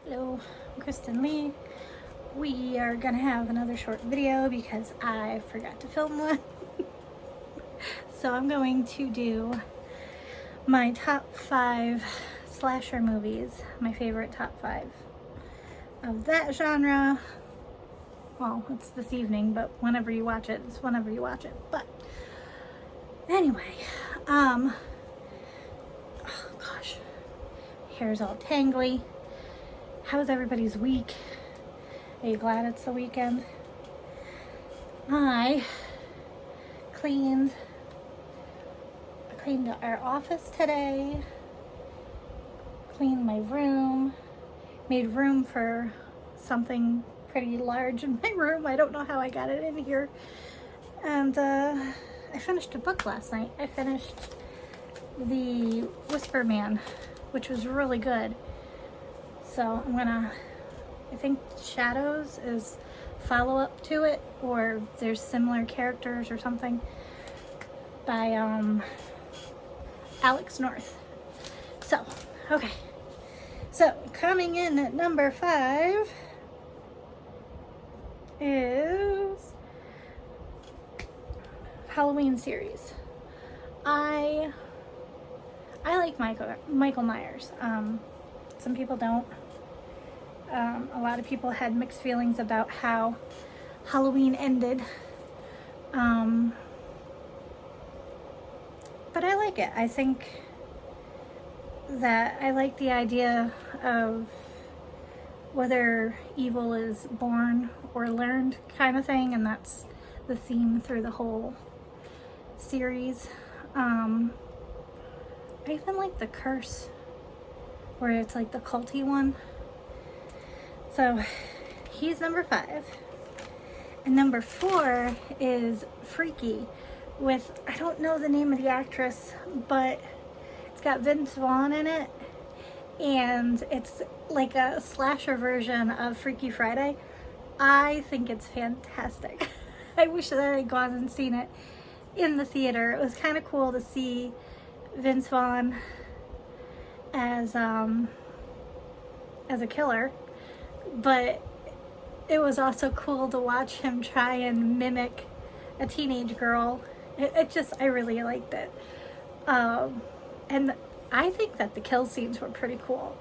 Hello, I'm Kristen Lee. We are gonna have another short video because I forgot to film one. So I'm going to do my top 5 slasher movies, my favorite top 5 of that genre. Well, it's this evening, but whenever you watch it, it's whenever you watch it. But anyway, oh gosh, hair's all tangly. How's everybody's week? Are you glad it's the weekend? I cleaned our office today, cleaned my room, made room for something pretty large in my room. I don't know how I got it in here. And I finished a book last night. I finished The Whisper Man, which was really good. So I think Shadows is follow-up to it, or there's similar characters or something, by Alex North. So, okay. So, coming in at number 5 is Halloween series. I like Michael Myers. Some people don't. A lot of people had mixed feelings about how Halloween ended. But I like it. I think that I like the idea of whether evil is born or learned kind of thing, and that's the theme through the whole series. I even like the curse, where it's like the culty one. So he's number 5. And number 4 is Freaky, with, I don't know the name of the actress, but it's got Vince Vaughn in it, and it's like a slasher version of Freaky Friday. I think it's fantastic. I wish that I'd gone and seen it in the theater. It was kind of cool to see Vince Vaughn as a killer, but it was also cool to watch him try and mimic a teenage girl. I really liked it. And I think that the kill scenes were pretty cool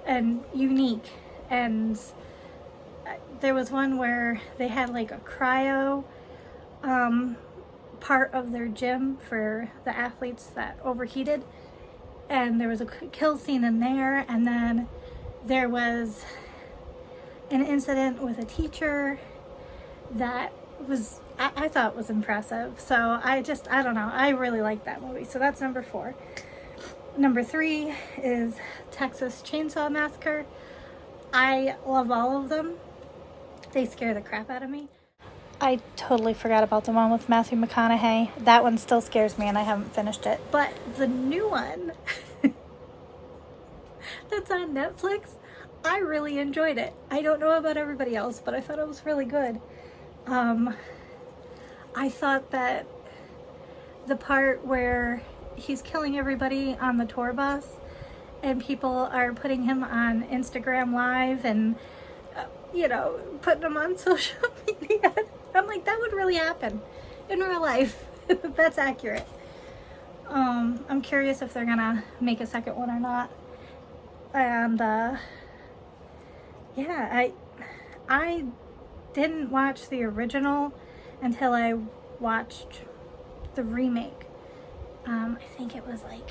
and unique. And there was one where they had like a cryo part of their gym for the athletes that overheated. And there was a kill scene in there. And then there was an incident with a teacher that was, I thought was impressive. So I don't know. I really like that movie. So that's number 4. Number 3 is Texas Chainsaw Massacre. I love all of them. They scare the crap out of me. I totally forgot about the one with Matthew McConaughey. That one still scares me and I haven't finished it. But the new one that's on Netflix, I really enjoyed it. I don't know about everybody else, but I thought it was really good. I thought that the part where he's killing everybody on the tour bus and people are putting him on Instagram Live and, putting him on social media, I'm like, that would really happen in real life. That's accurate. I'm curious if they're gonna make a second one or not. And, yeah, I didn't watch the original until I watched the remake. I think it was like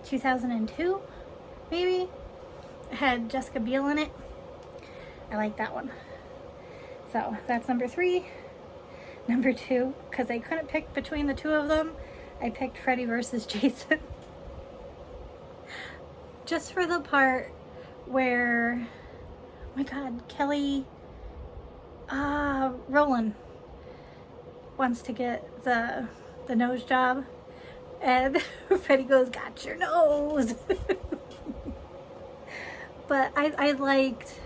2002, maybe. It had Jessica Biel in it. I like that one. So that's number 3. Number 2, because I couldn't pick between the two of them, I picked Freddy vs. Jason. Just for the part where, oh my God, Kelly Rowland wants to get the nose job, and Freddy goes, "Got your nose." But I liked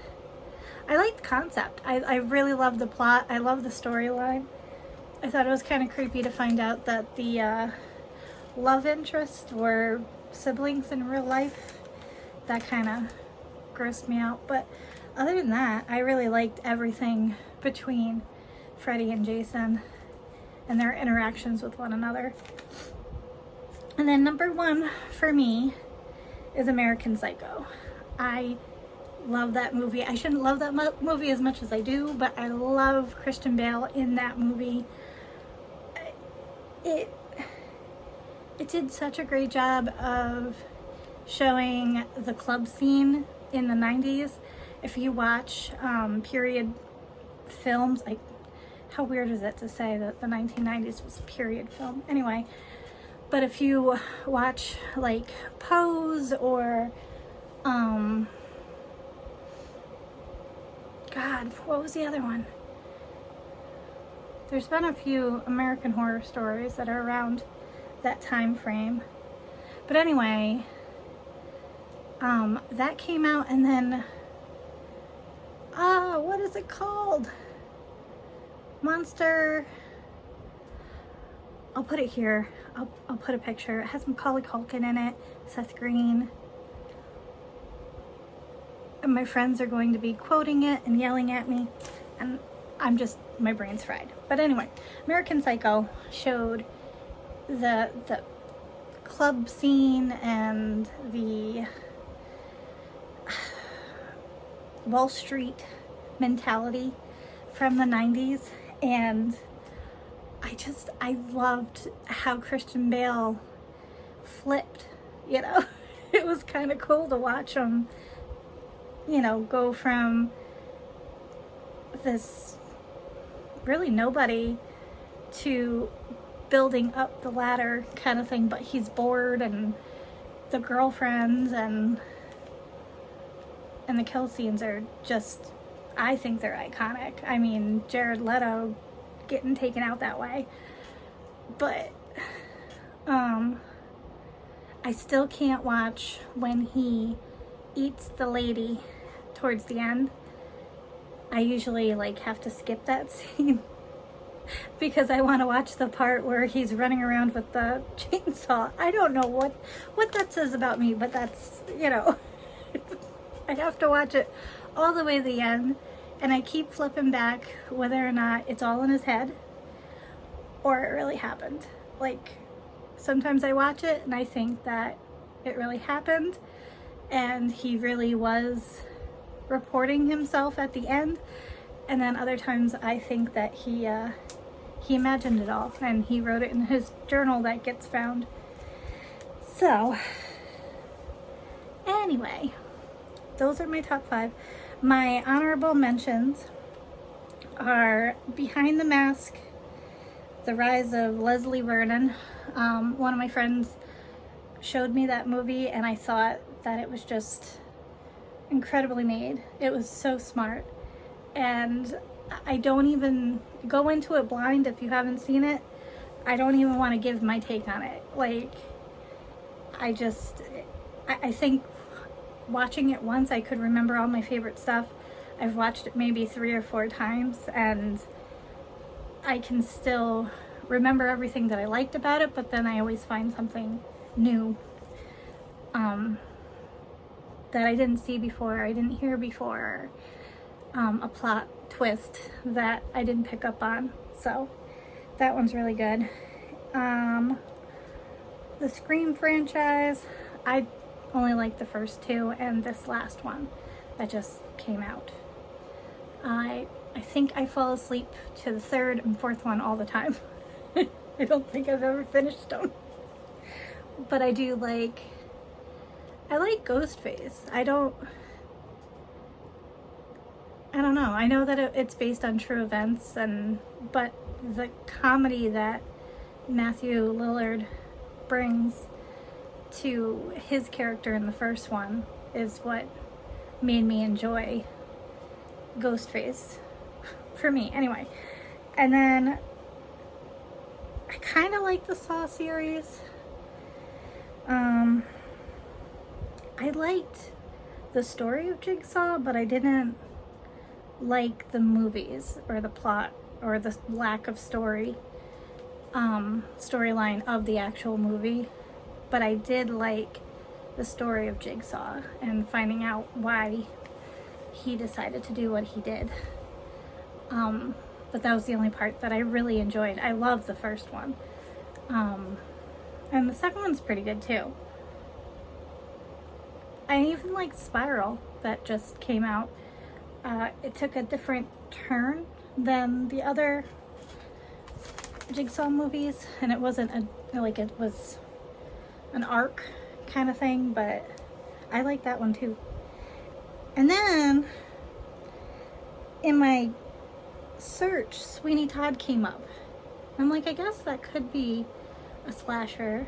the concept. I really loved the plot. I loved the storyline. I thought it was kind of creepy to find out that the love interest were siblings in real life. That kind of grossed me out. But other than that, I really liked everything between Freddy and Jason and their interactions with one another. And then number 1 for me is American Psycho. I love that movie. I shouldn't love that movie as much as I do, but I love Christian Bale in that movie. It did such a great job of showing the club scene in the 90s. If you watch period films, how weird is it to say that the 1990s was period film? Anyway, but if you watch like Pose or God, what was the other one? There's been a few American Horror Stories that are around that time frame. But anyway, that came out, and then what is it called? Monster. I'll put it here. I'll put a picture. It has Macaulay Culkin in it, Seth Green. And my friends are going to be quoting it and yelling at me, and my brain's fried. But anyway, American Psycho showed the club scene and the Wall Street mentality from the 90s, and I loved how Christian Bale flipped, you know. It was kind of cool to watch him, you know, go from this really nobody to building up the ladder kind of thing, but he's bored, and the girlfriends and the kill scenes are just, I think they're iconic. I mean, Jared Leto getting taken out that way. But I still can't watch when he eats the lady towards the end. I usually like have to skip that scene because I want to watch the part where he's running around with the chainsaw. I don't know what that says about me, but that's, you know, I have to watch it all the way to the end, and I keep flipping back whether or not it's all in his head or it really happened. Like, sometimes I watch it and I think that it really happened and he really was reporting himself at the end, and then other times I think that he imagined it all and he wrote it in his journal that gets found. So anyway, those are my top 5. My honorable mentions are Behind the Mask, The Rise of Leslie Vernon. One of my friends showed me that movie and I thought that it was just incredibly made. It was so smart, and I don't even go into it blind. If you haven't seen it, I don't even want to give my take on it. Like, I think watching it once, I could remember all my favorite stuff. I've watched it maybe 3 or 4 times, and I can still remember everything that I liked about it, but then I always find something new that I didn't see before, I didn't hear before, a plot twist that I didn't pick up on. So that one's really good. The Scream franchise, I only like the first 2 and this last one that just came out. I think I fall asleep to the 3rd and 4th one all the time. I don't think I've ever finished them. But I like Ghostface. I don't know. I know that it's based on true events, but the comedy that Matthew Lillard brings to his character in the first one is what made me enjoy Ghostface, for me anyway. And then I kind of like the Saw series. I liked the story of Jigsaw, but I didn't like the movies or the plot or the lack of storyline of the actual movie. But I did like the story of Jigsaw and finding out why he decided to do what he did. But that was the only part that I really enjoyed. I love the first one. And the second one's pretty good too. I even liked Spiral that just came out. It took a different turn than the other Jigsaw movies, and it wasn't it was an arc kind of thing, but I like that one too. And then in my search, Sweeney Todd came up. I'm like, I guess that could be a slasher,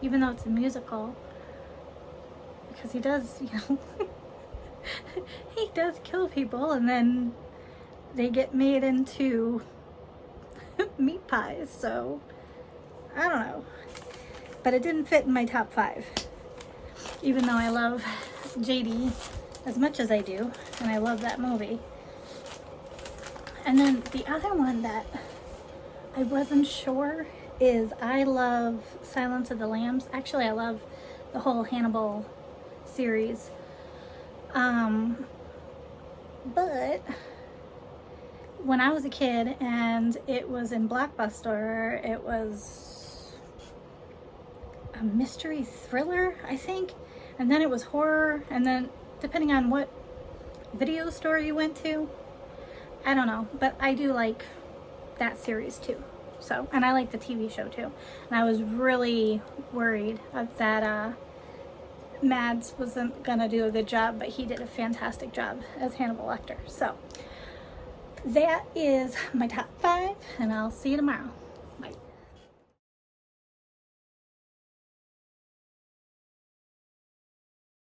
even though it's a musical, because he does, he does kill people, and then they get made into meat pies, so I don't know. But it didn't fit in my top 5, even though I love JD as much as I do, and I love that movie. And then the other one that I wasn't sure is, I love Silence of the Lambs. Actually, I love the whole Hannibal series. But when I was a kid and it was in Blockbuster, it was a mystery thriller, I think. And then it was horror. And then depending on what video store you went to, I don't know. But I do like that series too. So, and I like the TV show too. And I was really worried that Mads wasn't gonna do a good job, but he did a fantastic job as Hannibal Lecter. So that is my top 5, and I'll see you tomorrow.